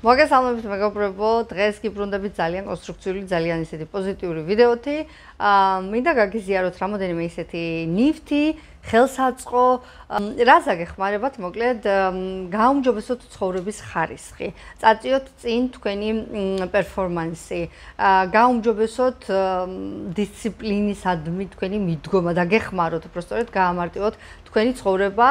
მოგესალმებით მეგობრებო, დღეს გიბრუნდებით ძალიან კონსტრუქციული, ძალიან ისეთი პოზიტიური ვიდეოთი. მინდა გაგიზიაროთ რამოდენიმე ისეთი ნივთი, ხელსაწყო, რაც აგეხმარებათ, მოკლედ, გააუმჯობესოთ ცხოვრების ხარისხი, წაწიოთ წინ თქვენი პერფორმანსი, გააუმჯობესოთ დისციპლინისადმი თქვენი მიდგომა და გეხმაროთ, უბრალოდ გაამარტივოთ თქვენი ცხოვრება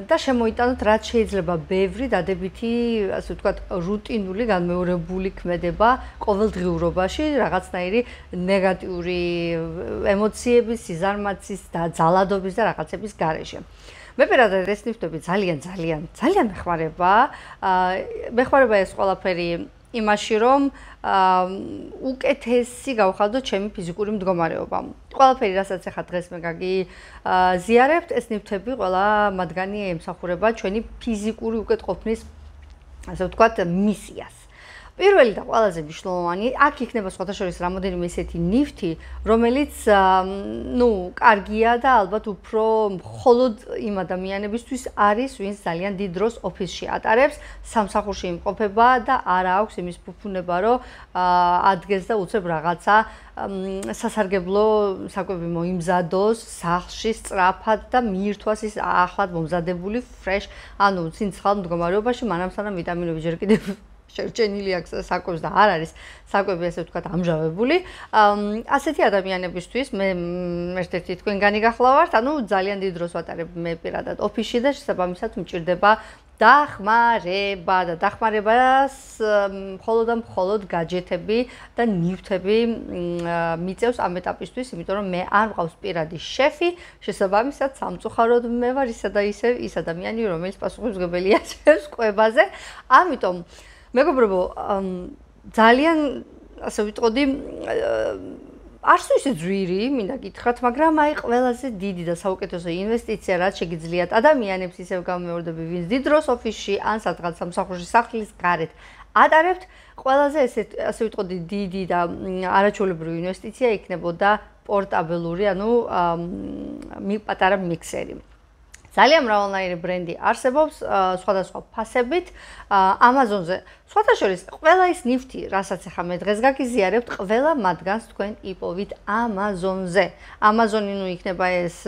და შემოიტანოთ რაც შეიძლება ბევრი დადებითი, ასე ვთქვათ, რუტინული, განმეორებული ქმედება ყოველდღიურობაში, რაღაცნაირი ნეგატიური ემოციების, სიზარმაცის და ძალადობის და რაღაცების გარეშე. მე პირადად ეს ნივთები ძალიან მეხმარება ეს ყველაფერი იმაში, რომ უკეთესი გავხადოთ ჩემი ფიზიკური მდგომარეობა. ყველაფერი, რასაც ახლა დღეს მე გაგიზიარებთ, ეს ნივთები ყველა მათგანი ემსახურება ჩვენი ფიზიკური უკეთყოფნის, ასე ვთქვათ, მისიას. პირველი და ყველაზე მნიშვნელოვანი, აქ იქნება სხვათაშორის რამოდენიმე ისეთი ნივთი, რომელიც, კარგია და ალბათ უფრო მხოლოდ იმ ადამიანებისთვის არის, ვინც ძალიან დიდ დროს ოფისში ატარებს, სამსახურში იმყოფება და არ აქვს იმის ფუფუნება, რომ ადგეს და უცებ რაღაცა სასარგებლო საკვები მოიმზადოს სახლში სწრაფად და მიირთვას ის ახლად მომზადებული fresh, ცინცხალ მდგომარეობაში, მანამ სანამ ვიტამინები ჯერ კიდევ შერჩენილი აქვს საკვებს და არ არის საკვები, ასე ვთქვათ, ამჟავებული. ასეთი ადამიანებისთვის მე ერთ-ერთი თქვენგანი გახლავართ, ძალიან დიდ დროს ვატარებ მე პირადად ოფისში და შესაბამისად მჭირდება დახმარება და დახმარებას მხოლოდ გაჯეთები და ნივთები მიწევს ამ ეტაპისთვის, იმიტომ რომ მე არ მყავს პირადი შეფი, შესაბამისად სამწუხაროდ მე ვარ ისა და ისე ის ადამიანი, რომელიც პასუხისმგებელია ჩემს კვებაზე. ამიტომ მეგობრებო, ძალიან, ასე ვიტყოდი, არც ისე ძვირი, მინდა გითხრათ, მაგრამ ყველაზე დიდი და საუკეთესო ინვესტიცია, რაც შეგიძლიათ ადამიანებს ისევ გამეორდები, ვინც დიდ დროს ოფისში ან სადღაც სამსახურში სახლის გარეთ ატარებთ, ყველაზე ასე ვიტყოდი, დიდი და არაჩვეულებრივი ინვესტიცია იქნებოდა პორტაბელური, პატარა მიქსერი. ძალიან მრავალნაირი ბრენდი არსებობს, სხვადასხვა ფასებით, Amazon-ზე. სხვადასხვა ყველა ის ნივთი, რასაც ახლა მე დღეს გაგიზიარებთ, ყველა მათგანს თქვენ იპოვით Amazon-ზე. Amazon-ი იქნება ეს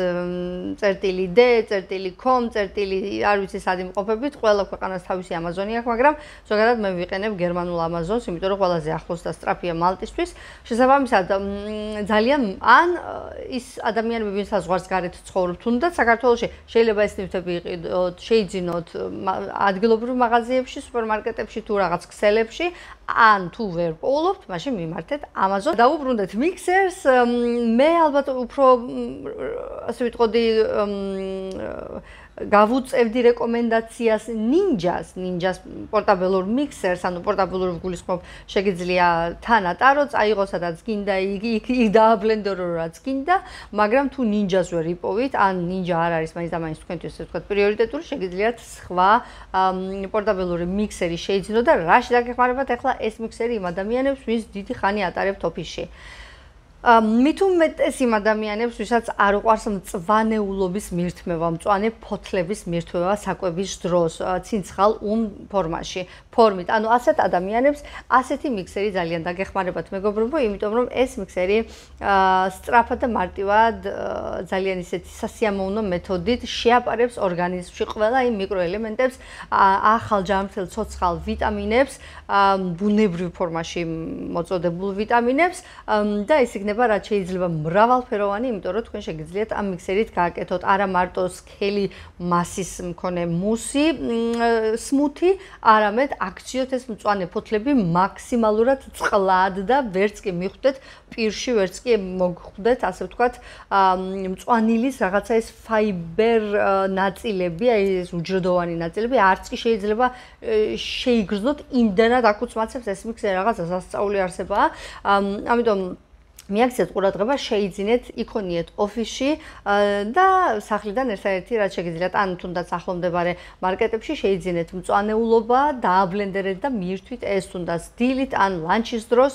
.d.com, არ ვიცი სად იმყოფებით, ყველა ქვეყანას თავისი Amazon-ი აქვს, მაგრამ ზოგადად მე ვიყენებ გერმანულ Amazon-ს, იმიტომ რომ ყველაზე ახლოს და სწრაფია მალტისთვის. შესაბამისად, ძალიან ან ის ადამიანები, ვინც საზღვარს გარეთ ცხოვრობთ, თუნდაც საქართველოში შეიძლება ეს ნივთები იყიდოთ, შეიძინოთ ადგილობრივ მაღაზიებში, სუპერმარკეტებში თუ რაღაც ქსელებში, ან თუ ვერ პოულობთ, მაშინ მიმართეთ Amazon. დაუბრუნდეთ მიქსერს, მე ალბათ უფრო, ასე ვიტყოდი, გავუწევდი რეკომენდაციას Ninjas პორტაბელურ მიქსერს, პორტაბელურ გულისხმობ, შეგიძლია თან ატარო, წაიღო სადაც გინდა, იქ დააბლენდერო რაც გინდა, მაგრამ თუ Ninjas ვერ იპოვით, ან Ninja არ არის მაინც და მაინც თქვენთვის, ასე ვთქვათ, პრიორიტეტული, შეგიძლიათ სხვა პორტაბელური მიქსერი შეიძინოთ და რაში დაგეხმარებათ ახლა ეს მიქსერი იმ ადამიანებს, ვინც დიდი ხანი ატარებთ ოფისში. მით უმეტეს იმ ადამიანებს, ვისაც არ უყვარს მწვანეულობის მირთმევა, მწვანე ფოთლების მირთმევა საკვების დროს, ცინცხალ ფორმაში, ფორმით. ასეთ ადამიანებს ასეთი მიქსერი ძალიან დაგეხმარებათ, მეგობრებო, იმიტომ რომ ეს მიქსერი სწრაფად და მარტივად ძალიან ისეთი სასიამოვნო მეთოდით შეაპარებს ორგანიზმში ყველა იმ მიკროელემენტებს, ახალჯანმრთელ ცოცხალ ვიტამინებს, ბუნებრივ ფორმაში მოწოდებულ ვიტამინებს და ეს იქნება რაც შეიძლება მრავალფეროვანი, იმიტომ რომ თქვენ შეგიძლიათ ამ მიქსერით გააკეთოთ არა მარტო სქელი მასის მქონე მუსი, სმუთი, არამედ აქციოთ ეს მწვანე ფოთლები მაქსიმალურად წყლად და ვერც კი მიხვდეთ პირში, ვერც კი მოგხვდეთ, ასე ვთქვათ, მწვანილის რაღაცა ეს ფაიბერ ნაწილები, ეს უჯრედოვანი ნაწილები, არც კი შეიძლება შეიგრძნოთ იმდენად აკუცმაცებს ეს მიქსერი, რაღაცა სასწაული არსებაა. ამიტომ მიაქციეთ ყურადღება, შეიძინეთ, იქონიეთ ოფისში და სახლიდან ერთადერთი რაც შეგიძლიათ, ან თუნდაც ახლომდებარე მარკეტებში შეიძინეთ მწვანეულობა, დააბლენდერეთ და მიირთვით ეს თუნდაც დილით ან ლანჩის დროს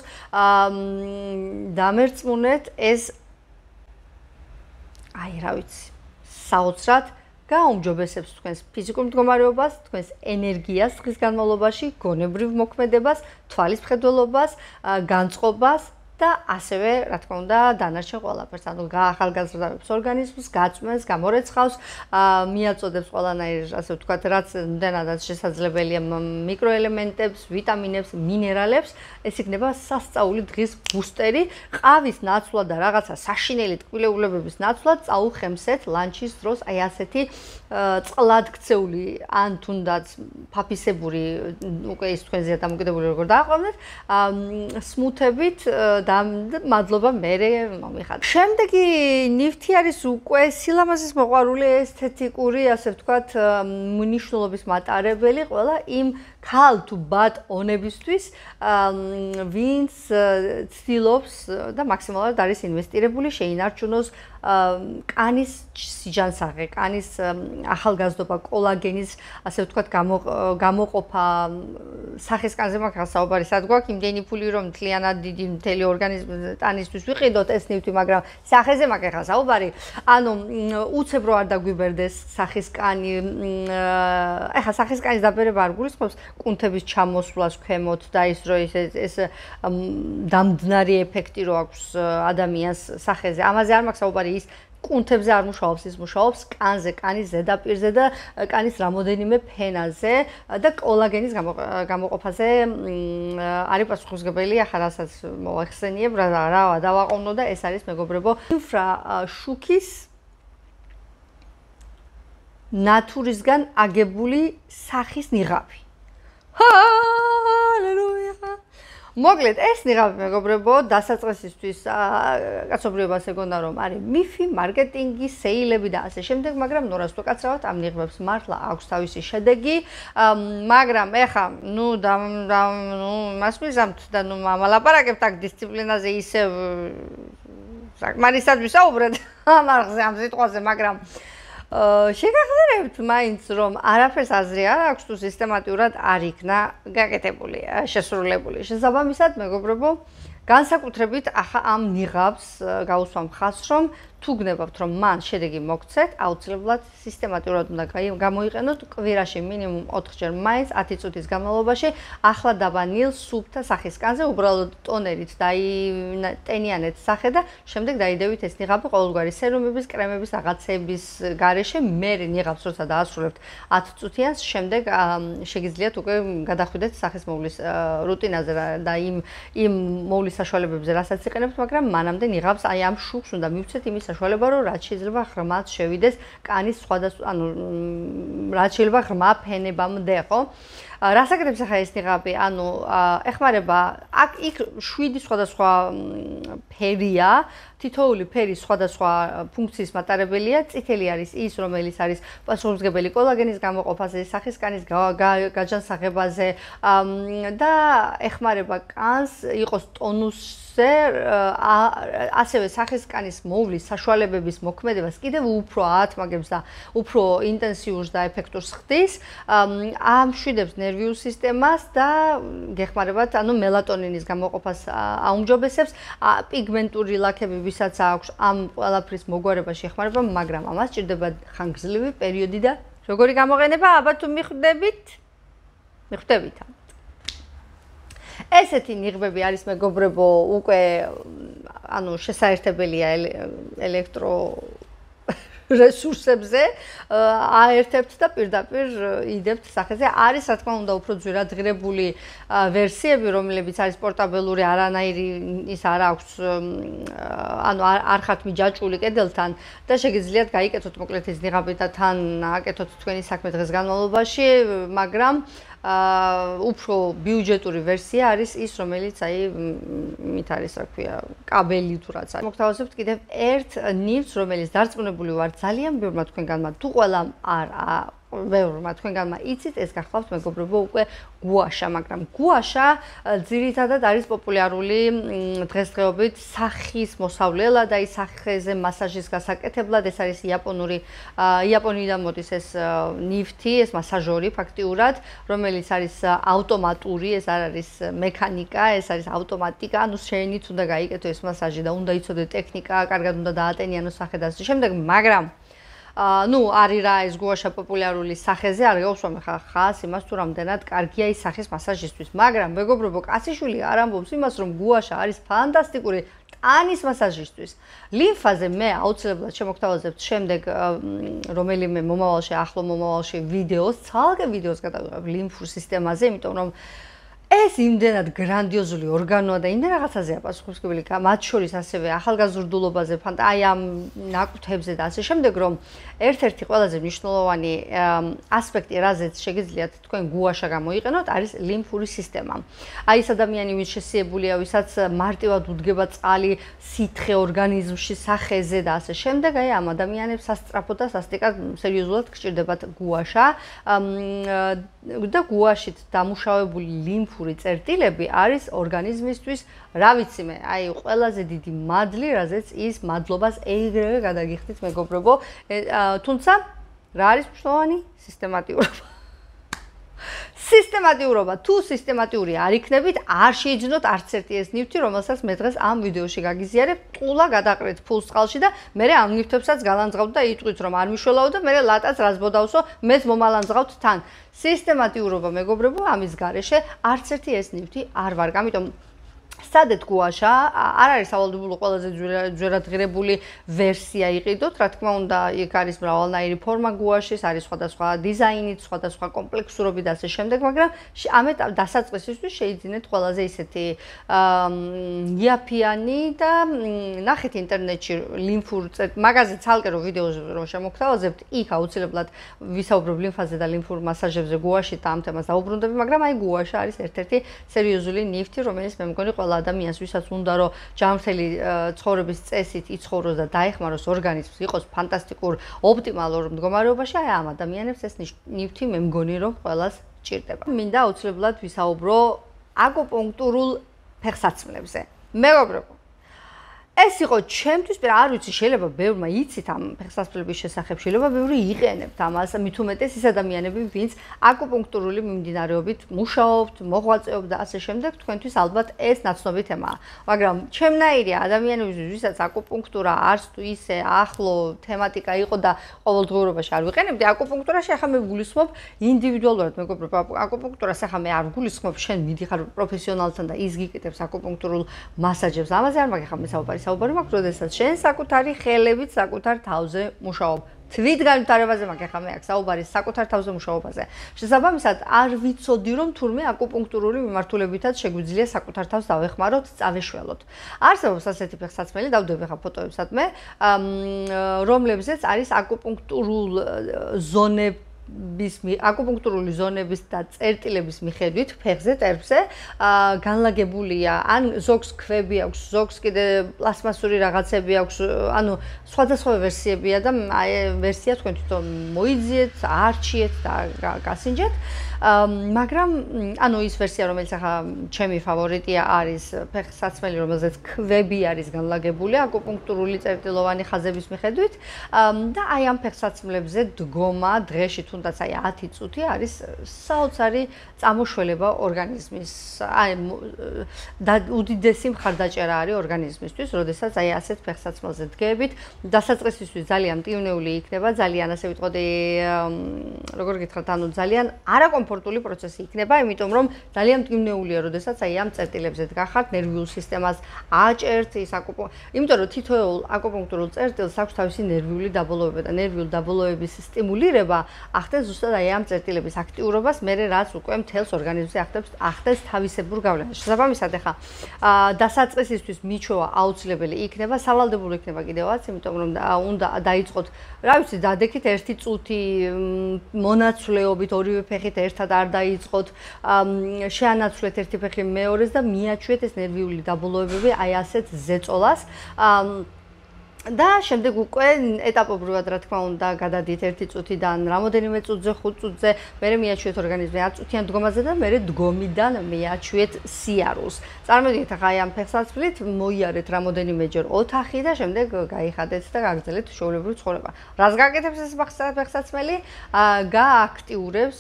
დამერწმუნეთ ეს რა ვიცი, საოცრად გააუმჯობესებს თქვენს ფიზიკურ მდგომარეობას, თქვენს ენერგიას დღის განმავლობაში, გონებრივ მოქმედებას, თვალის მხედველობას, განწყობას და ასევე, რა თქმა უნდა, დანარჩენ ყველაფერს, ანუ გაახალგაზრდებს ორგანიზმს, გაწმენს, გამორეცხავს, მიაწოდებს ყველანაირ, ასე ვთქვათ, რაც ნდენადაც შესაძლებელია მიკროელემენტებს, ვიტამინებს, მინერალებს, ეს იქნება სასწაული დღის ბუსტერი, ყავის ნაცვლად და რაღაცა საშინელი ტკბილეულებების ნაცვლად წაუხემსეთ ლანჩის დროს, აი ასეთი წყლადქცეული ან თუნდაც ფაფისებური, უკვე ის თქვენზეა დამოკიდებული როგორ დააყოვნეთ, სმუთებით და მადლობა მერე მომიხატეთ. შემდეგი ნივთი არის უკვე სილამაზის მოყვარული ესთეტიკური, ასე ვთქვათ, მნიშვნელობის მატარებელი ყველა იმ ქალ თუ ბატ ონებისთვის, ვინც ცდილობს და მაქსიმალურად არის ინვესტირებული შეინარჩუნოს კანის სიჯანსაღე, კანის ახალგაზრდობა, კოლაგენის, ასე ვთქვათ, გამოყოფა სახის კანზე მაგას საუბარი სად გვაქვს, იმდენი ფული რომ მთლიანად დიდი მთელი ორგანიზმი ტანისთვის ვიყიდოთ ეს ნივთი, მაგრამ სახეზე მაგას საუბარი, ანუ უცებ რო არ დაგვიბერდეს სახის კანი, ეხა სახის კანის დაბერება არ გულისხმობს კუნთების ჩამოსვლას ქვემოთ და ის რო ეს დამდნარი ეფექტი რო აქვს ადამიანს სახეზე. ამაზე არ მაქვს საუბარი, ის კუნთებზე არ მუშაობს, ის მუშაობს კანზე, კანის ზედაპირზე და კანის რამოდენიმე ფენაზე და კოლაგენის გამოყოფაზე არის პასუხისმგებელი, ახლა რასაც მოახსენიებ, რა დავაყოვნო და ეს არის მეგობრებო, ინფრაშუქის ნატურისგან აგებული სახის ნიღაბი. ჰალელუია! მოკლედ, ეს ნიღაბი მეგობრებო, დასაწყისისთვის კაცობრიობას ეგონა რომ არის მიფი, მარკეტინგი, სეილები და ასე შემდეგ, მაგრამ ნუ რას ვკაცრავთ, ამ ნიღბებს მართლა აქვს თავისი შედეგი, მაგრამ ეხა, ნუ მას მიზამთ და ნუ მალაპარაკებთ აქ დისციპლინაზე ისევ საკმარისად ვისაუბრეთ ამ არხზე, ამ სიტყვაზე, მაგრამ შეგახსენებთ მაინც რომ არაფერს აზრი არ აქვს თუ სისტემატურად არ იქნა გაკეთებული, შესრულებული. შესაბამისად, მეგობრებო, განსაკუთრებით ახლა ამ ნიღაბს გაუსვამ ხაზს, რომ თუ გნებავთ რომ მან შედეგი მოგცეთ, აუცილებლად სისტემატურად უნდა გამოიყენოთ კვირაში მინიმუმ 4 ჯერ მაინც 10 წუთის განმავლობაში ახლა დაბანილ სუფთა სახის კანზე, უბრალოდ ტონერით დაიტენიანეთ სახე და შემდეგ დაიდევით ეს ნიღაბი ყოველგვარი სერუმების, კრემების, რაღაცების გარეშე, მერე ნიღაბს როცა დაასრულებთ 10 წუთიანს, შემდეგ შეგიძლიათ უკვე გადახვიდეთ სახის მოვლის რუტინაზე და იმ მოვლის საშუალებებზე, რასაც იყენებთ, მაგრამ მანამდე ნიღაბს აი ამ შუქს უნდა მივცეთ იმის საშუალება, რომ რაც შეიძლება ღრმად შევიდეს კანის სხვადასხვა, ანუ რაც შეიძლება ღრმა ფენებამდე, ხო? რას აკეთებს ახლა ეს ნიღაბი? ანუ ეხმარება აქ იქ 7 სხვადასხვა ფერია, თითოეული ფერი სხვადასხვა ფუნქციის მატარებელია. წითელი არის ის, რომელიც არის პასუხისმგებელი კოლაგენის გამოყოფაზე, სახის კანის გაჯანსაღებაზე და ეხმარება კანს იყოს ტონუსზე, ასევე სახის კანის მოვლის საშუალებების მოქმედებას კიდევ უფრო აათმაგებს და უფრო ინტენსიურს და ეფექტურს ხდის. ამშვიდებს ნერვიულ სისტემას და გეხმარებათ, ანუ მელატონინის გამოყოფას აუმჯობესებს, პიგმენტური ლაქები ვისაც აქვს ამ ყველაფრის მოგვარებაში ეხმარება, მაგრამ ამას სჭირდება ხანგრძლივი პერიოდი და როგორი გამოყენება, აბა თუ მიხვდებით? მიხვდებით. ესეთი ნიღბები არის მეგობრებო, უკვე ანუ შესაერთებელია ელექტრო რესურსებზე აერთებთ და პირდაპირ იდებთ სახეზე. არის რა თქმა უნდა უფრო ძვირადღირებული ვერსიები, რომლებიც არის პორტაბელური, არანაირი ის არ აქვს, ანუ არ ხართ მიჯაჭვული კედელთან და შეგიძლიათ გაიკეთოთ მოკლედ ეს ნიღაბი და თან აკეთოთ თქვენი საქმე დღეს განმავლობაში, მაგრამ უფრო ბიუჯეტური ვერსია არის ის, რომელიც აი მით არის, რა ქვია, კაბელი თუ რაც არის. მოგთავაზებთ კიდევ ერთ ნივთს, რომელიც დარწმუნებული ვარ ძალიან ბევრმა თქვენგანმა, თუ ყველამ არ ბევრმა თქვენგანმა იცით, ეს გახლავთ მეგობრებო უკვე გუაშა, მაგრამ გუაშა ძირითადად არის პოპულარული დღესდღეობით სახის მოსავლელად, აი სახეზე მასაჟის გასაკეთებლად, ეს არის იაპონიიდან მოდის ეს ნივთი, ეს მასაჟორი ფაქტიურად, რომელიც არის ავტომატური, ეს არ არის მექანიკა, ეს არის ავტომატიკა, ანუ შენიც უნდა გაიკეთო ეს მასაჟი და უნდა იცოდე ტექნიკა, კარგად უნდა დაატენიანო სახე და ასე შემდეგ, მაგრამ ნუ არის რა ეს გუაშა პოპულარული სახეზე, არ გავსვამ ხა ხას იმას თუ რამდენად კარგია ის სახის მასაჟისთვის, მაგრამ მეგობრებო, კაციშვილი არ ამბობს იმას, რომ გუაშა არის ფანტასტიკური ტანის მასაჟისთვის. ლიმფაზე მე აუცილებლად შემოგთავაზებთ შემდეგ რომელიმე მომავალში, ახლო მომავალში ვიდეოს, ცალკე ვიდეოს გადავიღებ ლიმფურ სისტემაზე, იმიტომ რომ ეს იმდენად გრანდიოზული ორგანოა და იმდენ რაღაცაზეა პასუხისმგებელი, მათ შორის ასევე ახალგაზრდულობაზე, აი ამ ნაკვთებზე და ასე შემდეგ, რომ ერთ-ერთი ყველაზე მნიშვნელოვანი ასპექტი, რაზეც შეგიძლიათ თქვენ გუაშა გამოიყენოთ, არის ლიმფური სისტემა. აი ეს ადამიანი, ვინც შესიებულია, ვისაც მარტივად უდგება წყალი, სითხე ორგანიზმში, სახეზე და ასე შემდეგ, აი ამ ადამიანებს სასწრაფოდ და სასტიკად სერიოზულად გჭირდებათ გუაშა და გუაშით დამუშავებული ლიმფური წერტილები არის ორგანიზმისთვის, რა ვიცი მე, აი ყველაზე დიდი მადლი, რაზეც ის მადლობას ეგრევე გადაგიხდით მეგობრებო, თუმცა რა არის მნიშვნელოვანი? სისტემატიურობა. სისტემატიურობა, თუ სისტემატიური არ იქნებით, არ შეიძინოთ არც ერთი ეს ნივთი, რომელსაც მე დღეს ამ ვიდეოში გაგიზიარებ, ტყულა გადაყრეთ ფულს წყალში და მე ამ ნივთებსაც გალანძღავთ და იტყვით, რომ არ მიშველაო და მე ლატაც რას ბოდავსო, მეც მომალანძღავთ თან. სისტემატიურობა მეგობრებო, ამის გარეშე არც ერთი ეს ნივთი არ ვარ, ამიტომ სადეთ გუაშა არ არის სავალდებულო ყველაზე ძვირადღირებული ვერსია იყიდოთ, რა თქმა უნდა, იქ არის მრავალნაირი ფორმა გუაშის, არის სხვადასხვა დიზაინით, სხვადასხვა კომპლექსურობით და ასე შემდეგ, მაგრამ ამ დასაწყისისთვის შეიძინეთ ყველაზე ისეთი იაფიანი და ნახეთ ინტერნეტში ლიმფურ მაგაზე ცალკე რო ვიდეოს რომ შემოგთავაზებთ, იქ აუცილებლად ვისაუბრებ ლიმფაზე და ლიმფურ მასაჟებზე გუაშით და ამ თემას დაუბრუნდები, მაგრამ აი გუაშა არის ერთ-ერთი სერიოზული ნივთი, რომელიც მე მგონი ყველა ადამიანს, ვისაც უნდა რომ ჯანმრთელი ცხოვრების წესით იცხოვროს და დაეხმაროს ორგანიზმს, იყოს ფანტასტიკურ, ოპტიმალურ მდგომარეობაში, აი ამ ადამიანებს ეს ნივთი მე მგონი რომ ყველას ჭირდება. მინდა აუცილებლად ვისაუბრო აკუპუნქტურულ ფეხსაცმლებზე. მეგობრებო, ეს იყო ჩემთვის, არ ვიცი, შეიძლება ბევრმა იცით ამ ფეხსაცმლების შესახებ, შეიძლება ბევრი იყენებთ ამას, მით უმეტეს ის ადამიანები, ვინც აკუპუნქტურული მიმდინარეობით მუშაობთ, მოღვაწეობთ და ასე შემდეგ, თქვენთვის ალბათ ეს ნაცნობი თემაა. მაგრამ ჩემნაირი ადამიანებისთვის, ვისაც აკუპუნქტურა არც თუ ისე ახლო თემატიკა იყო და ყოველდღიურობაში არ ვიყენებდი, აკუპუნქტურაში ახლა მე ვგულისხმობ ინდივიდუალურად, მეგობრებო, აკუპუნქტურას ახლა მე არ ვგულისხმობ, შენ მიდიხარ პროფესიონალთან და ის გიკეთებს აკუპუნქტურულ მასაჟებს, ამაზე არ მაგ ახლა მე საუბარი მაქვს, როდესაც შენ საკუთარი ხელებით საკუთარ თავზე მუშაობ. თვითგანვითარებაზე მაგ ახლა მე აქ საუბარი საკუთარ თავზე მუშაობაზე. შესაბამისად, არ ვიცოდი რომ თურმე აკუპუნქტურული მიმართულებითაც შეგვიძლია საკუთარ თავს დავეხმაროთ, წავეშველოთ. არსებობს ასეთი ფეხსაცმელი, დავდები ხა ფოტოებსადმე, რომლებზეც არის აკუპუნქტურულ აკუპუნქტურული ზონების და წერტილების მიხედვით ფეხზე, ტერფზე განლაგებულია, ან ზოგს ქვები აქვს, ზოგს კიდე პლასმასური რაღაცები აქვს, ანუ სხვადასხვა ვერსიებია და აი ვერსია თქვენ თვითონ მოიძიეთ, არჩიეთ და გასინჯეთ. მაგრამ ანუ ის ვერსია, რომელიც ახლა ჩემი ფავორიტია არის ფეხსაცმელი, რომელზეც ქვები არის განლაგებული აკუპუნქტურული წერტილოვანი ხაზების მიხედვით და აი ამ ფეხსაცმლებზე დგომა დღეში თუნდაც აი 10 წუთი არის საოცარი წამოშველება ორგანიზმის. აი და უდიდესი მხარდაჭერა არის ორგანიზმისთვის, როდესაც აი ასეთ ფეხსაცმელზე დგებით, დასაწყისისთვის ძალიან მტივნეული იქნება, ძალიან ასე ვიტყოდი, როგორ გითხრათ, ანუ ძალიან არაკომფორტული პროცესი იქნება, იმიტომ რომ ძალიან მტივნეულია, როდესაც აი ამ წერტილებზე დგახართ, ნერვიულ სისტემას აჭერთ ის იმიტომ რომ თითოეულ აკუპუნქტურულ წერტილს აქვს თავისი ნერვიული დაბოლოება და ნერვიული დაბოლოების სტიმულირება ახდენს ზუსტად აი ამ წერტილების აქტიურობას, მერე რაც უკვე მთელს ორგანიზმზე ახდენს თავისებურ გავლენას. შესაბამისად, ახლა დასაწყისისთვის მიჩვევა აუცილებელი იქნება, სავალდებულო იქნება კიდევაც, იმიტომ რომ უნდა დაიწყოთ, რა ვიცი, დადექით 1 წუთი მონაცვლეობით, ორივე ფეხით ერთად არ დაიწყოთ, შეანაცვლეთ ერთი ფეხი მეორეს და მიაჩვიეთ ეს ნერვიული დაბოლოებები აი ასეთ ზეწოლას. და შემდეგ უკვე ეტაპობრივად რა თქმა უნდა გადადით 1 წუთიდან რამოდენიმე წუთზე 5 წუთზე მერე მიაჩვიეთ ორგანიზმი 10 წუთიან დგომაზე და მერე დგომიდან მიაჩვიეთ სიარულს. წარმოვიდგინეთ ახლა აი ამ ფეხსაცმლით მოიარეთ რამოდენიმეჯერ ოთახი და შემდეგ გაიხადეთ და გაგრძელეთ ჩვეულებრივ ცხოვრება. რას გაკეთებს ეს ფეხსაცმელი? გააქტიურებს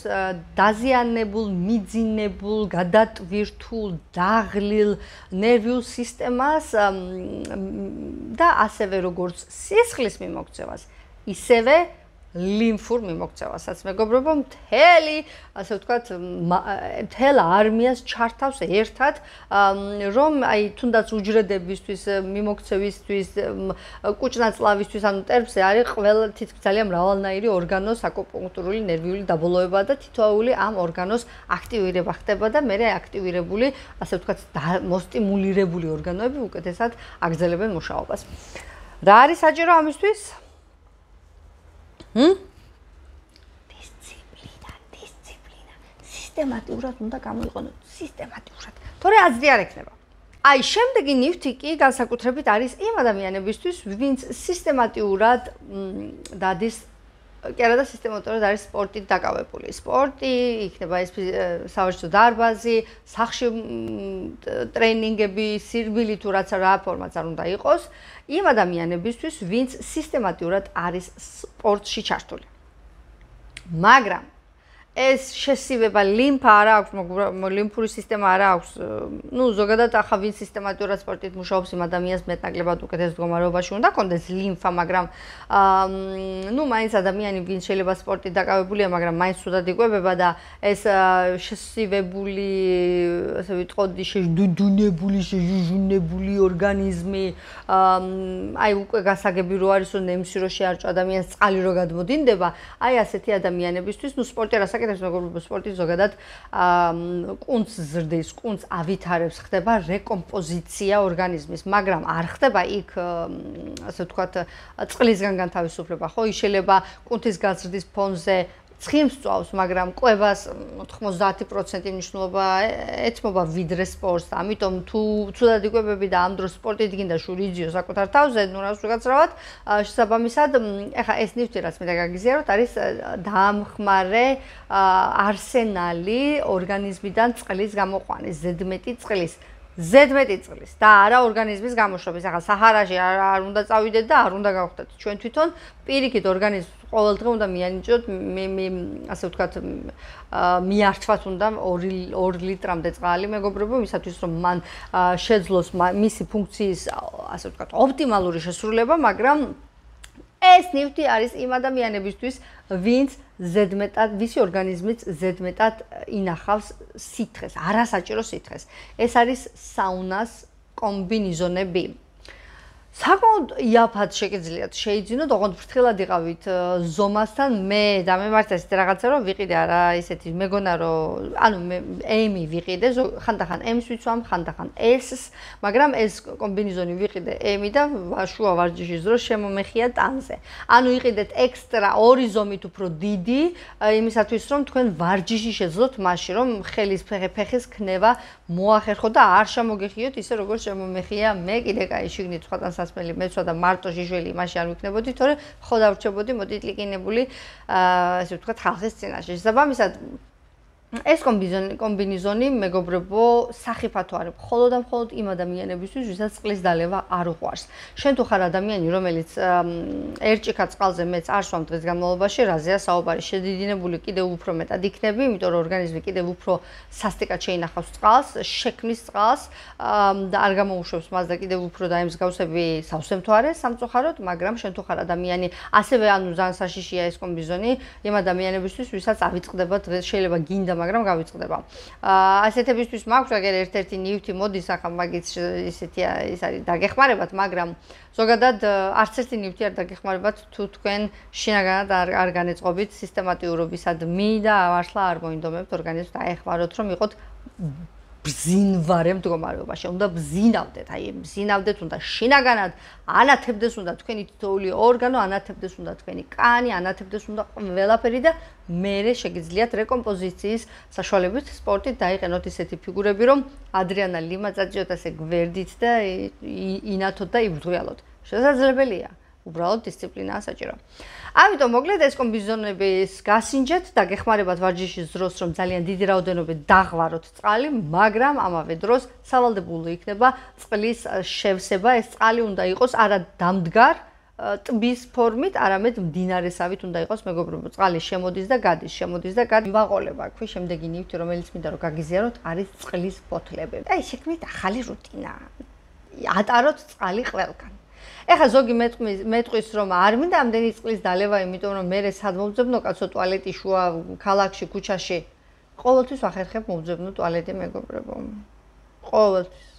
დაზიანებულ, მიძინებულ, გადატვირთულ, დაღლილ ნერვიულ სისტემას და ასევე როგორც სისხლის მიმოქცევას, ისევე ლიმფურ მიმოქცევასაც. მეგობრებო, მთელი, ასე ვთქვათ, მთელ არმიას ჩართავს ერთად, რომ აი თუნდაც უჯრედებისთვის, მიმოქცევისთვის, კუჭნაწლავისთვის, ანუ ტერფზე არის ყველა თითქმის ძალიან მრავალნაირი ორგანოს აკუპუნქტურული ნერვიული დაბოლოება და თითოეული ამ ორგანოს აქტივირება ხდება და მე აქტივირებული, ასე ვთქვათ, მოსტიმულირებული ორგანოები უკეთესად აგრძელებენ მუშაობას. რა არის საჭირო ამისთვის? დისციპლინა. სისტემატურად უნდა გამოიყენოთ, სისტემატურად. თორე აზრი არ ექნება. აი, შემდეგი ნივთი კი განსაკუთრებით არის იმ ადამიანებისთვის, ვინც სისტემატურად დადის კი არა და სისტემატურად არის სპორტით დაკავებული. სპორტი იქნება ეს სავარჯიშო დარბაზი, სახლში ტრენინგები, სირბილი თუ რაც რა ფორმაც არ უნდა იყოს, იმ ადამიანებისთვის, ვინც სისტემატურად არის სპორტში ჩართული. მაგრამ ეს შესივება ლიმფა არ აქვს, ლიმფური სისტემა არ აქვს. ნუ ზოგადად ახლა ვინ სისტემატურად სპორტით მუშაობს, იმ ადამიანს მეტნაკლებად უკეთეს მდგომარეობაში უნდა კონდეს ლიმფა, მაგრამ ნუ მაინც ადამიანი ვინ შეიძლება სპორტით დაკავებულია, მაგრამ მაინც ცუდად იკვებება და ეს შესივებული, ასე ვიტყოდი, შეჯუნებული, შეჟუჟუნებული ორგანიზმი, აი უკვე გასაგები რო არის, რომ ნემსი რო შეარჭო ადამიანს, წყალი რო გადმოდინდება, აი ასეთი ადამიანებისთვის, ნუ სპორტი რას მეგობრებო, სპორტი ზოგადად კუნთს ზრდის, კუნთს ავითარებს, ხდება რეკომპოზიცია ორგანიზმის, მაგრამ არ ხდება იქ, ასე ვთქვათ, წყლისგან განთავისუფლება, ხო? ის შეიძლება კუნთის გაზრდის ფონზე ცხიმს წვავს, მაგრამ კვებას 90% მნიშვნელობა ეთმობა ვიდრე სპორტს. ამიტომ თუ ცუდად იკვებები და ამ დროს სპორტით გინდა შური იძიო საკუთარ თავზე, ნუ რას ვიგაცრავად, შესაბამისად, ეხა ეს ნივთი რაც მე დაგაგიზიაროთ, არის დაამხმარე არსენალი ორგანიზმიდან წყლის გამოყვანის, ზედმეტი წყლის და არა ორგანიზმის გამოშვების. ახლა საჰარაში არ უნდა წავიდეთ და არ უნდა გავხდეთ. ჩვენ თვითონ პირიქით ორგანიზმს ყოველდღე უნდა მიანიჭოთ, ასე ვთქვათ, მიართვათ უნდა 2 ლიტრამდე წყალი, მეგობრებო, იმისათვის რომ მან შეძლოს მისი ფუნქციის, ასე ვთქვათ, ოპტიმალური შესრულება, მაგრამ ეს ნივთი არის იმ ადამიანებისთვის, ვინც ზედმეტად, ვისი ორგანიზმიც ზედმეტად ინახავს სითხეს, არასაჭირო სითხეს. ეს არის საუნას კომბინიზონები. საკმაოდ იაფად შეგიძლიათ შეიძინოთ, ოღონდ ფრთხილად იყავით ზომასთან. მე დამემართა ესეთი რაღაცა, რომ ვიყიდე არა ისეთი, მეგონა რომ ანუ მე M-ი ვიყიდე, ხანდახან M-ს ვიცვამ, ხანდახან S-ს, მაგრამ ეს კომბინიზონი ვიყიდე M-ი და შუა ვარჯიშის დროს შემომეხია ტანზე. ანუ იყიდეთ ექსტრა 2 ზომით უფრო დიდი, იმისათვის რომ თქვენ ვარჯიში შეძლოთ მაშინ, რომ ხელის ფეხის ქნება მოახერხოთ და არ შემოგეხიოთ ისე როგორც შემომეხია მე კიდე კაი შიგნით სხვათან სასმელი მეცვა და მარტო ჟიჟველი იმაში არ ვიქნებოდი, თორე ხო დავრჩებოდი მოდიტლიკინებული, ასე ვთქვათ, ხალხის წინაშე. შესაბამისად, ეს კომბინიზონი, მეგობრებო, სახიფათო არის მხოლოდ და მხოლოდ იმ ადამიანებისთვის, ვისაც წყლის დალევა არ უყვარს. შენ თუ ხარ ადამიანი, რომელიც ერჭიქა წყალზე მეც არ სვამ დღის განმავლობაში, რაზეა საუბარი, შედიდინებული კიდევ უფრო მეტად იქნები, იმიტომ რომ ორგანიზმი კიდევ უფრო სასტიკად შეინახავს წყალს, შექმნის წყალს და არ გამოუშვებს მას და კიდევ უფრო დაემსგავსები სავსე მთვარეს სამწუხაროდ, მაგრამ შენ თუ ხარ ადამიანი, ასევე ანუ ძალიან საშიშია ეს კომბინიზონი იმ ადამიანებისთვის, ვისაც ავიწყდება დღეს, შეიძლება გინდა მაგრამ გავიწყდება. ასეთებისთვის მაქვს აგერ ერთ-ერთი ნივთი მოდის, ახლა მაგის ისეთი ის არის დაგეხმარებათ, მაგრამ ზოგადად არც ერთი ნივთი არ დაგეხმარებათ თუ თქვენ შინაგანად არ განეწყობით სისტემატიურობისადმი და მართლა არ მოინდომებთ ორგანიზმს დაეხმაროთ, რომ იყოთ ბზინვარე მდგომარეობაში. უნდა ბზინავდეთ, აი ბზინავდეთ, უნდა შინაგანად ანათებდეს უნდა თქვენი თითოეული ორგანო, ანათებდეს უნდა თქვენი კანი, ანათებდეს უნდა ყველაფერი და მერე შეგიძლიათ რეკომპოზიციის საშუალებით სპორტით დაიყენოთ ისეთი ფიგურები, რომ ადრიანა ლიმა წაჭიოთ ასე გვერდით და ინათოთ და იბრძღიალოთ. შესაძლებელია. უბრალოდ დისციპლინაა საჭირო. ამიტომ მოკლედ ეს კომბინიზონების გასინჯეთ და გეხმარებათ ვარჯიშის დროს, რომ ძალიან დიდი რაოდენობით დაღვაროთ წყალი, მაგრამ ამავე დროს სავალდებულო იქნება წყლის შევსება. ეს წყალი უნდა იყოს არა დამდგარ ტბის ფორმით, არამედ მდინარესავით უნდა იყოს, მეგობრებო, წყალი შემოდის და გადის, შემოდის და გადის. ვაყოლება აქვე შემდეგი ნივთი, რომელიც მინდა რომ გაგიზიაროთ, არის წყლის ფოთლები. და შექმნით ახალი რუტინა. ატაროთ წყალი ყველგან. ეხლა ზოგი მეტყვის რომ არ მინდა ამდენი წყლის დალევა, იმიტომ რომ მე სად მომძებნო კაცო ტუალეტი შუა ქალაქში, ქუჩაში. ყოველთვის ვახერხებ მომძებნო ტუალეტი მეგობრებო. ყოველთვის.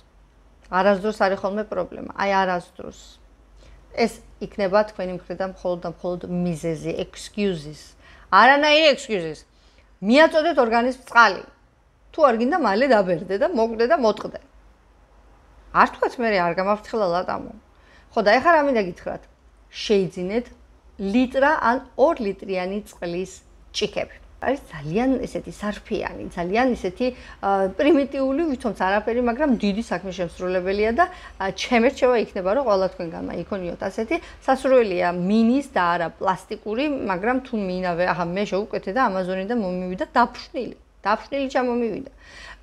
არასდროს არის ხოლმე პრობლემა. აი არასდროს. ეს იქნება თქვენი მხრიდან მხოლოდ და მხოლოდ მიზეზი, excuses. არანაირი excuses. მიაწოდეთ ორგანიზმს წყალი. თუ არ გინდა მალე დაბერდე და მოკვდე და მოტყდე. არ თქვათ მე არ გამაფრთხილა ლატამო. ხო და ეხლა რა მინდა გითხრათ? შეიძინეთ ლიტრა ან 2 ლიტრიანი წყლის ჭიქები. არის ძალიან ესეთი სარფიანი, ძალიან ესეთი პრიმიტიული, თუმცა არაფერი, მაგრამ დიდი საქმის შემსრულებელია და ჩემი რჩევა იქნება, რომ ყველა თქვენგანმა იქონიოთ ასეთი სასურველია მინის და არა პლასტიკური, მაგრამ თუ მინავე, ახლა მე შევუკეთე და ამაზონიდან მომივიდა დაფშნილი ჩამომივიდა.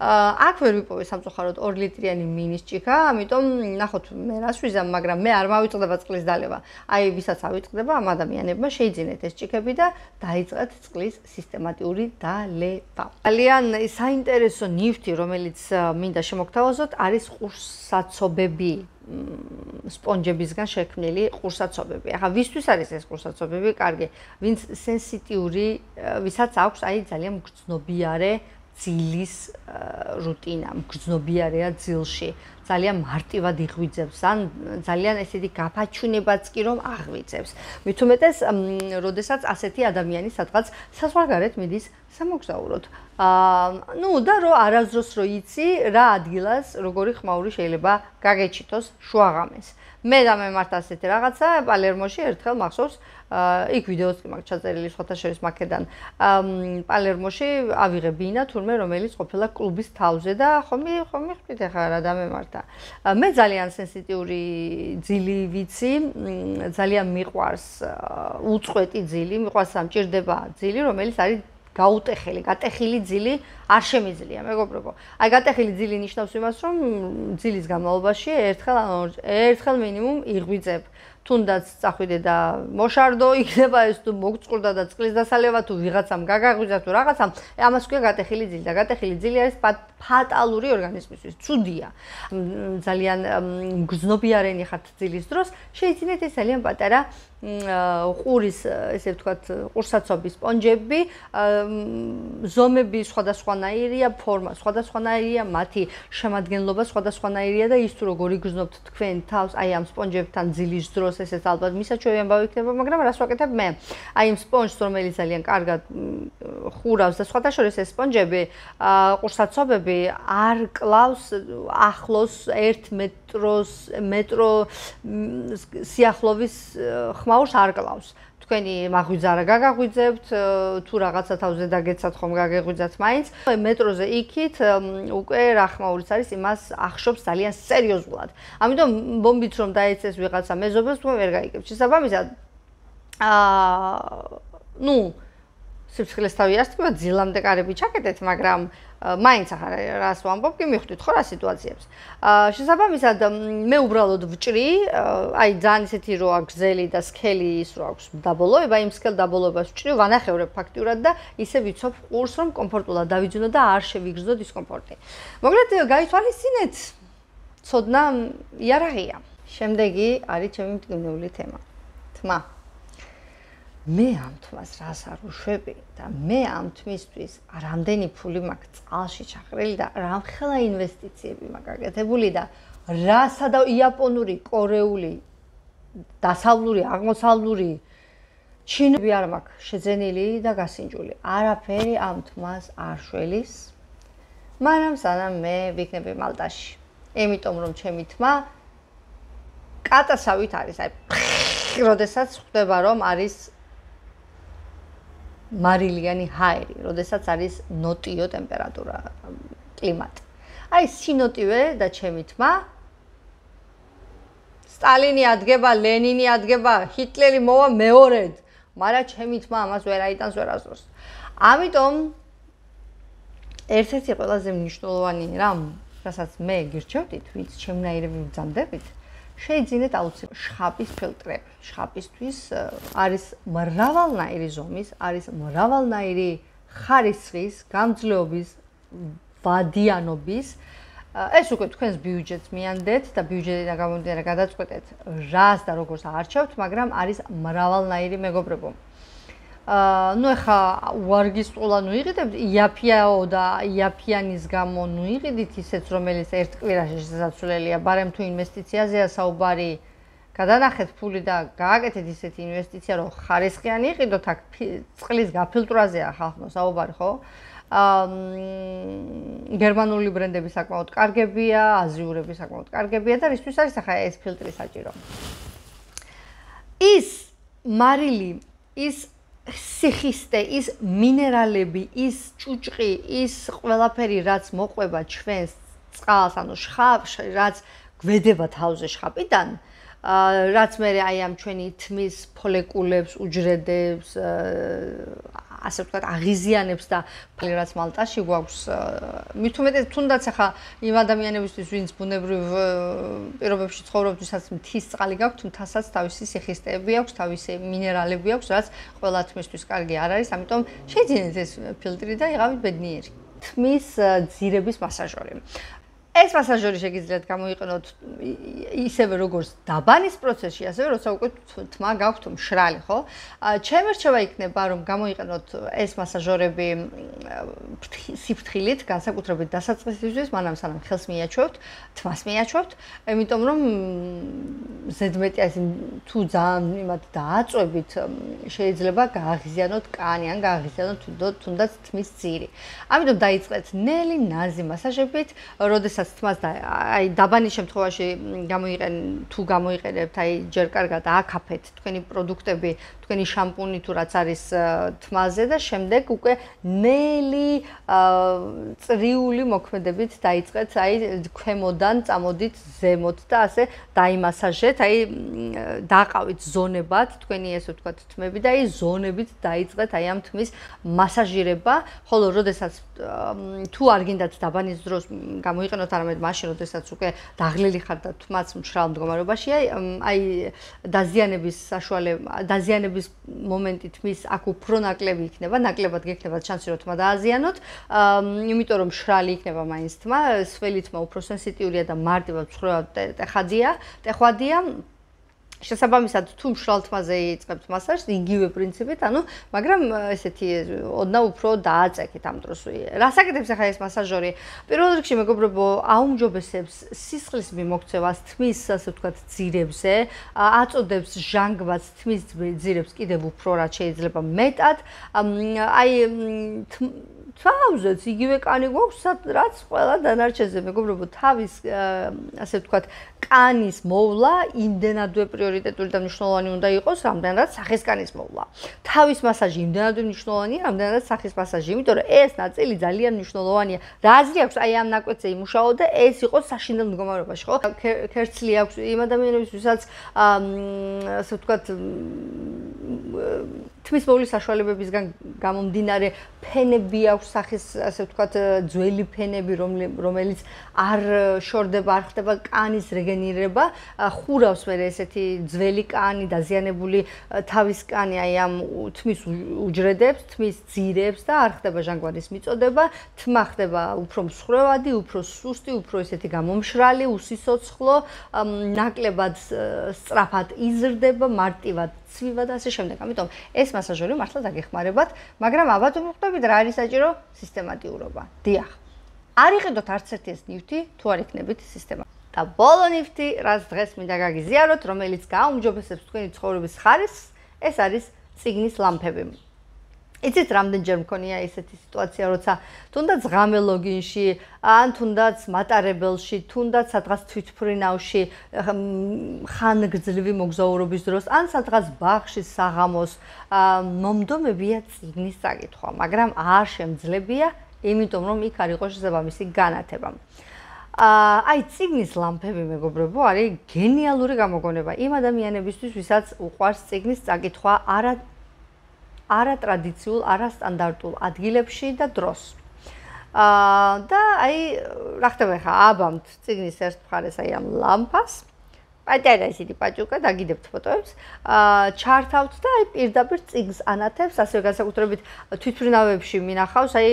აქ ვერ ვიპოვე სამწუხაროდ 2 ლიტრიანი მინის ჭიქა, ამიტომ ნახოთ მე რას ვიზამ, მაგრამ მე არ მავიწყდება წყლის დალევა. აი, ვისაც ავიწყდება, ამ ადამიანებმა შეიძინეთ ეს ჭიქები და დაიწყეთ წყლის სისტემატიური დალევა. ძალიან საინტერესო ნივთი, რომელიც მინდა შემოგთავაზოთ, არის ყურსაცობები. სპონჯებისგან შექმნილი ყურსაცობები. ახლა ვისთვის არის ეს ყურსაცობები? კარგი, ვინც სენსიტიური, ვისაც აქვს აი ძალიან მგრძნობიარე ძილის რუტინა, მგრძნობიარეა ძილში, ძალიან მარტივად იღვიძებს, ან ძალიან ესეთი გაფაჩუნებაც კი რომ აღვიძებს. მით უმეტეს, როდესაც ასეთი ადამიანი სადღაც საზღვარგარეთ მიდის სამოგზაუროდ. ნუ და რო არასდროს რო იცი, რა ადგილას, როგორი ხმაური შეიძლება გაგეჩითოს შუაღამეს. მე და მემართ ასეთი რაღაცა პალერმოში ერთხელ მახსოვს, იქ ვიდეოც კი მაქვს ჩაწერილი სხვათა შორის მაქედან. პალერმოში ავიღე ბინა თურმე რომელიც ყოფილა კლუბის თავზე და ხომი ხვდით ახლა რა დამემართა. მე ძალიან სენსიტიური ძილი ვიცი, ძალიან მიყვარს უწყვეტი ძილი, მიყვარს სამჭირდება ძილი, რომელიც არის გაუტეხილი, გატეხილი ძილი არ შემიძლია, მეგობრებო. აი გატეხილი ძილი ნიშნავს იმას, რომ ძილის განმავლობაში ერთხელ მინიმუმ იღვიძებ. თუნდაც წახვიდე და მოშარდო, იქნება ეს თუ მოგწყურდა და წყლის დასალევა თუ ვიღაცამ გაგაღვიძა თუ რაღაცამ, ამას ქვია გატეხილი ძილი და გატეხილი ძილი არის ფატალური ორგანიზმისთვის, ცუდია. ძალიან მგრძნობიარენი ხართ ძილის დროს, შეიძინეთ ეს ძალიან პატარა ყურის, ესე ვთქვათ, ყურსაცობის სპონჯები, ზომები სხვადასხვანაირია, ფორმა სხვადასხვანაირია, მათი შემადგენლობა სხვადასხვანაირია და ის თუ როგორ იგრძნობთ თქვენ თავს, აი ამ სპონჯებთან ძილის დროს ესეც ალბათ მისაჩვევი ამბავი იქნება, მაგრამ რას ვაკეთებ მე? აი იმ სპონჯს, რომელიც ძალიან კარგად ხურავს და სხვათა შორის ეს სპონჯები, ყურსაცობები არ კლავს ახლოს 1 მეტრო სიახლოვის ხმაურს არ კლავს. თქვენი მაღვიძა რა გაგაღვიძებთ, თუ რაღაცა თავზე დაგეცათ ხომ გაგეღვიძათ მაინც. მეტროზე იქით უკვე რა ხმაურიც არის, იმას ახშობს ძალიან სერიოზულად. ამიტომ ბომბით რომ დაეცეს ვიღაცა მეზობელს, თქვენ ვერ გაიგებთ. შესაბამისად, ნუ სიფრთხილეს თავი არ თქვა, ძილამდე კარები ჩაკეტეთ, მაგრამ მაინც ახლა რას ვამბობ, კი მიხვდით ხო რა სიტუაციებს. შესაბამისად, მე უბრალოდ ვჭრი, აი ძალიან ისეთი რო აქვს გზელი და სქელი ის რო აქვს დაბოლოება, იმ სქელ დაბოლოებას ვჭრი, ვანახევრებ ფაქტიურად და ისე ვიცნობ ყურს, რომ კომფორტულად დავიძინო და არ შევიგრძნო დისკომფორტი. მოკლედ გაითვალისწინეთ, ცოდნა იარაღია. შემდეგი არის ჩემი მტკივნეული თემა. თმა. მე ამ თმას რას არ უშვები და მე ამ თმისთვის რამდენი ფული მაქვს წყალში ჩახრილი და რამხელა ინვესტიციები მაქვს გაკეთებული და რასა და იაპონური, კორეული, დასავლური, აღმოსავლური ჩინები არ მაქვს შეძენილი და გასინჯული. არაფერი ამ თმას არ შველის, მაგრამ სანამ მე ვიქნები მალტაში. იმიტომ რომ ჩემი თმა კატასავით არის, აი როდესაც ხვდება რომ არის მარილიანი ჰაერი, როდესაც არის ნოტიო ტემპერატურა, კლიმატი. აი სინოტივე და ჩემი თმა სტალინი ადგება, ლენინი ადგება, ჰიტლერი მოვა მეორედ, მაგრამ ჩემი თმა ამას ვერ აიტანს ვერასდროს. ამიტომ ერთ-ერთი ყველაზე მნიშვნელოვანი რამ, რასაც მე გირჩევდით, ვინც ჩემნაირები ვძამდებით, შეიძინეთ აუცილებლად შხაპის ფილტრები. შხაპისთვის არის მრავალნაირი ზომის, არის მრავალნაირი ხარისხის, გამძლეობის, ვადიანობის ეს უკვე თქვენს ბიუჯეტს მიანდეთ და ბიუჯეტიდან გამომდინარე გადაწყვეტეთ რას და როგორს არჩევთ, მაგრამ არის მრავალნაირი მეგობრებო. ნუ ეხა ვარგისყულა ნუ იყიდებთ იაფიაო და იაფიანის გამო ნუ იყიდით ისეც რომელიც ერთ კვირაში შესაძლებელია, ბარემ თუ ინვესტიციაზეა საუბარი, გადანახეთ ფული და გააკეთეთ ისეთი ინვესტიცია, რომ ხარისხიანი იყიდოთ, აქ წყლის გაფილტრვაზეა ხალხო საუბარი, ხო? გერმანული ბრენდები საკმაოდ კარგებია, აზიურები საკმაოდ კარგებია და რისთვის არის ახლა ეს ფილტრი საჭირო? ის მარილი, ის სიხისტე, ის მინერალები, ის ჭუჭყი, ის ყველაფერი, რაც მოყვება ჩვენს წყალს, ანუ შხაპს, რაც გვედება თავზე შხაპიდან, რაც მე აი ამ ჩვენი თმის მოლეკულებს უჯრედებს, ასე ვთქვათ, აღიზიანებს და რაც მალტაში გვაქვს, მით უმეტეს თუნდაც ახლა იმ ადამიანებისთვის, ვინც ბუნებრივ პირობებში ცხოვრობთ, ვისაც მთის წყალი გაქვთ, მთასაც თავისი სიხისტეები აქვს, თავისი მინერალები აქვს, რაც ყველა თმისთვის კარგი არ არის, ამიტომ შეძინეთ ეს ფილტრი და იღავით ბედნიერი. თმის ძირების მასაჟორი. ეს მასაჟორი შეგიძლიათ გამოიყენოთ ისევე როგორც დაბანის პროცესში, ასევე როცა უკვე თმა გაქვთ მშრალი, ხო? ჩემი რჩევა იქნება, რომ გამოიყენოთ ეს მასაჟორები სიფრთხილით, განსაკუთრებით დასაწყისისთვის, მანამ სანამ ხელს მიაჩვევთ, თმას მიაჩვევთ, იმიტომ რომ ზედმეტი ასე თუ ძალიან იმათ დააწვევით, შეიძლება გააღიზიანოთ კანი ან გააღიზიანოთ თუნდაც თმის ძირი. ამიტომ დაიწყეთ ნელი, ნაზი მასაჟებით, როდესაც თმას და აი დაბანის შემთხვევაში თუ გამოიყენებთ, აი ჯერ კარგად აკაფეთ თქვენი პროდუქტები, თქვენი შამპუნი თუ რაც არის თმაზე და შემდეგ უკვე ნელი წრიული მოქმედებით დაიწყეთ, აი ქვემოდან წამოდით ზემოთ და ასე დაიმასაჟეთ, აი დაყავით ზონებად თქვენი ესე ვთქვათ თმები და აი ზონებით დაიწყეთ აი ამ თმის მასაჟირება, ხოლო როდესაც თუ არ გინდათ დაბანის დროს გამოიყენოთ არამედ მაშინ, როდესაც უკვე დაღლილი ხართ და თმაც მშრალ მდგომარეობაშია, აი დაზიანების მომენტი თმის აქ უფრო ნაკლები იქნება, ნაკლებად გექნებათ შანსი რომ თმა დააზიანოთ, იმიტომ რომ მშრალი იქნება მაინც თმა, სველი თმა უფრო სენსიტიურია და მარტივად ცხრა ტეხვადია. შესაბამისად თუ მშრალ თმაზე იწყებთ მასაჟს, იგივე პრინციპით, მაგრამ ესეთი ოდნავ უფრო დააწექით ამ დროს. რას აკეთებს ახლა ეს მასაჟორი? პირველ რიგში მეგობრებო, აუმჯობესებს სისხლის მიმოქცევას თმის, ასე ვთქვათ, ძირებზე, აწოდებს ჟანგბადს თმის ძირებს კიდევ უფრო რაც შეიძლება მეტად. აი თავზეც იგივე კანი გვაქვს, რაც ყველა დანარჩენზე, მეგობრებო, თავის ასე ვთქვათ, კანის მოვლა იმდენადვე პრიორიტეტული და მნიშვნელოვანი უნდა იყოს, რამდენადაც სახის კანის მოვლა. თავის მასაჟი იმდენადვე მნიშვნელოვანია, რამდენადაც სახის მასაჟი, იმიტომ რომ ეს ნაწილი ძალიან მნიშვნელოვანია. რა აზრი აქვს აი ამ ნაკვეთზე იმუშაო და ეს იყოს საშინელ მდგომარეობაში, ხო? ქერცლი აქვს იმ ადამიანებს, ვისაც ასე ვთქვათ, თმის მოვლის საშუალებებისგან გამომდინარე ფენები აქვს სახის, ასე ვთქვათ, ძველი ფენები, რომელიც არ შორდება, არ ხდება კანის რეგენერირება, ხურავს მე ესეთი ძველი კანი, დაზიანებული თავის კანი აი ამ თმის უჯრედებს, თმის ძირებს და არ ხდება ჟანგბადის მიწოდება, თმა ხდება უფრო მსხვერპლი, უფრო სუსტი, უფრო ესეთი გამომშრალი, უსისოცხლო, ნაკლებად სწრაფად იზრდება, მარტივად ცვივა და ასე შემდეგ. ამიტომ ეს მასაჟორი მართლა დაგეხმარებათ, მაგრამ ალბათ მოხდებით რა არის საჭირო? სისტემატიურობა. დიახ. არ იყიდოთ არც ერთი ეს ნივთი, თუ არ იქნებით სისტემა. და ბოლო ნივთი, რაც დღეს მინდა გაგიზიაროთ, რომელიც გააუმჯობესებს თქვენი ცხოვრების ხარისხს, ეს არის წიგნის ლამპები. იცით, რამდენჯერ მქონია ესეთი სიტუაცია, როცა თუნდაც ღამე ლოგინში, ან თუნდაც მატარებელში, თუნდაც სადღაც თვითმფრინავში, ხანგრძლივი მოგზაურობის დროს, ან სადღაც ბაღში, საღამოს, მომდომებია წიგნის წაკითხვა, მაგრამ არ შემძლებია, იმიტომ რომ იქ არ იყოს შესაბამისი განათება. აი წიგნის ლამპები, მეგობრებო, არის გენიალური გამოგონება იმ ადამიანებისთვის, ვისაც უყვარს წიგნის წაკითხვა არატრადიციულ, არასტანდარტულ ადგილებში და დროს. და აი, რა ხდება ხა, აბამთ წიგნის ერთ მხარეს აი ამ ლამპას პატარა ისეთი პაჭუკა დაგიდებთ ფოტოებს, ჩართავთ და აი პირდაპირ წიგნს ანათებს, ასევე განსაკუთრებით თვითმფრინავებში მინახავს, აი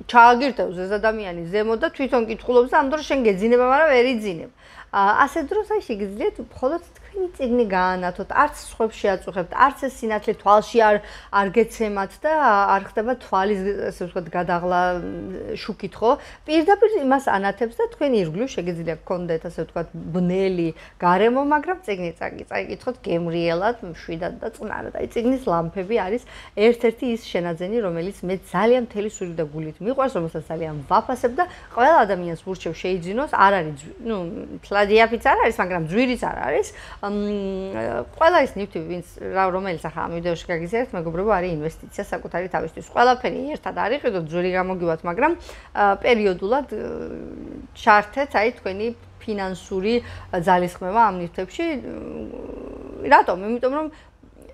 ჩააგირდევს ეს ადამიანი ზემო და თვითონ კითხულობს და ამ დროს შენ გეძინება, მაგრამ ვერ იძინებ. ასე დროს აი შეგიძლიათ მხოლოდ თქვენი წიგნი გაანათოთ, არც სხვებს შეაწუხებთ, არც ეს სინათლე თვალში არ გეცემათ და არ ხდება თვალის ასე ვთქვათ გადაღლა შუქით ხო? პირდაპირ იმას ანათებს და თქვენი ირგვლივ შეგიძლია გქონდეთ ასე ვთქვათ ბნელი გარემო, მაგრამ წიგნი წაიკითხოთ გემრიელად, მშვიდად და წყნარად. აი წიგნის ლამპები არის ერთ-ერთი ის შენაძენი, რომელიც მე ძალიან მთელი სულით და გულით მიყვარს, რომელსაც ძალიან ვაფასებ და ყველა ადამიანს ვურჩევ შეიძინოს, არ არის, დიაფიც არ არის, მაგრამ ძვირიც არ არის. ყველა ის ნივთი, რომელიც ახლა ამ ვიდეოში გაგიზიარეთ, მეგობრებო, არის ინვესტიცია საკუთარი თავისთვის. ყველაფერი ერთად არ იყიდოთ, ძვირი გამოგივათ, მაგრამ პერიოდულად ჩართეთ აი თქვენი ფინანსური ძალისხმევა ამ ნივთებში. რატომ? იმიტომ რომ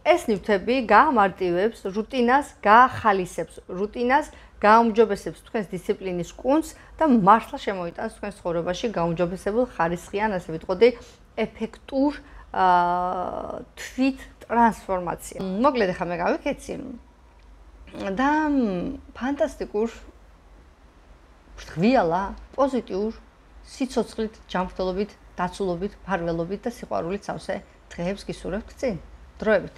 ეს ნივთები გაამარტივებს რუტინას, გაახალისებს რუტინას, გააუმჯობესებს თქვენს დისციპლინის კუნძს და მართლა შემოიტანს თქვენს ცხოვრებაში გაუმჯობესებულ ხარისხიან, ასე ვიტყოდი, ეფექტურ თვით ტრანსფორმაცია. მოკლედ ახლა მე გავიქეცი და ფანტასტიკურ ღვიალა, პოზიტიურ, სიცოცხლით, ჯანმრთელობით, დაცულობით, ფარველობით და სიყვარულით სავსე დღეებს გისურვებთ წინ. დროებით.